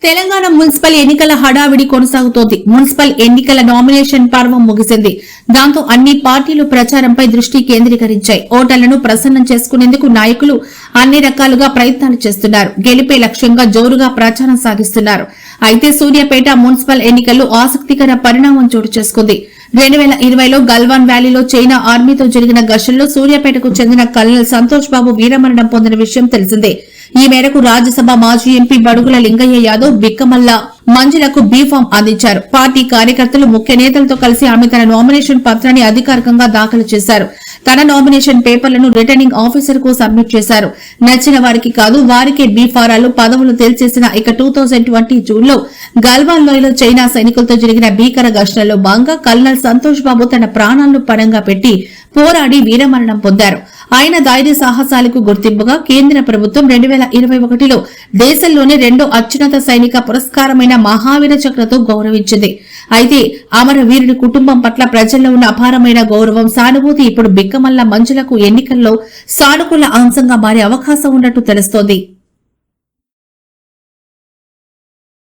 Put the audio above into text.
Telangana municipal ఎన్నికల హడావిడి కొనసాగుతోంది. మున్సిపల్ ఎన్నికల నామినేషన్ పర్వం ముగిసింది. దాంతో అన్ని పార్టీలు ప్రచారంపై దృష్టి కేంద్రీకరించాయి. ఓటర్లను ప్రసన్నం చేసుకునేందుకు నాయకులు అన్ని రకాలుగా ప్రయత్నాలు చేస్తున్నారు. గెలిపే లక్ష్యంగా జోరుగా ప్రచారం సాగిస్తున్నారు. అయితే సూర్యాపేట మున్సిపల్ ఎన్నికల్లో ఆసక్తికర పరిణామం చోటు చేసుకుంది. 2020లో గల్వాన్ వ్యాలీలో చైనా ఆర్మీతో జరిగిన ఘర్షణలో సూర్యాపేటకు చెందిన కల్నల్ సంతోష్ బాబు వీరమరణం పొందిన విషయం తెలిసిందే. ఈ మేరకు రాజ్యసభ మాజీ ఎంపీ బడుగుల లింగయ్య యాదవ్ బిక్కమల్ల మంజులకు బీఫామ్ అందించారు. పార్టీ కార్యకర్తలు ముఖ్య నేతలతో కలిసి ఆమె తన నామినేషన్ పత్రాన్ని అధికారికంగా దాఖలు చేశారు. తన నామినేషన్ పేపర్లను రిటర్నింగ్ ఆఫీసర్ కు సబ్మిట్ చేశారు. నచ్చిన వారికి కాదు, వారికే బీఫారాలు పదవులు తేల్చేసిన ఇక 2020 జూన్లో గల్వాన్ లోయలో చైనా సైనికులతో జరిగిన భీకర ఘర్షణలో భాగంగా కల్నల్ సంతోష్ బాబు తన ప్రాణాలను పణంగా పెట్టి పోరాడి వీరమరణం పొందారు. ఆయన ధైర్య సాహసాలకు గుర్తింపుగా కేంద్ర ప్రభుత్వం 2021లో దేశంలోనే రెండో అత్యున్నత సైనిక పురస్కారమైన మహావీర చక్రతో గౌరవించింది. అయితే అమరవీరుడి కుటుంబం పట్ల ప్రజల్లో ఉన్న అపారమైన గౌరవం, సానుభూతి ఇప్పుడు బిక్కమల్ల మంజులకు ఎన్నికల్లో సానుకూల అంశంగా మారే అవకాశం ఉన్నట్టు తెలుస్తోంది.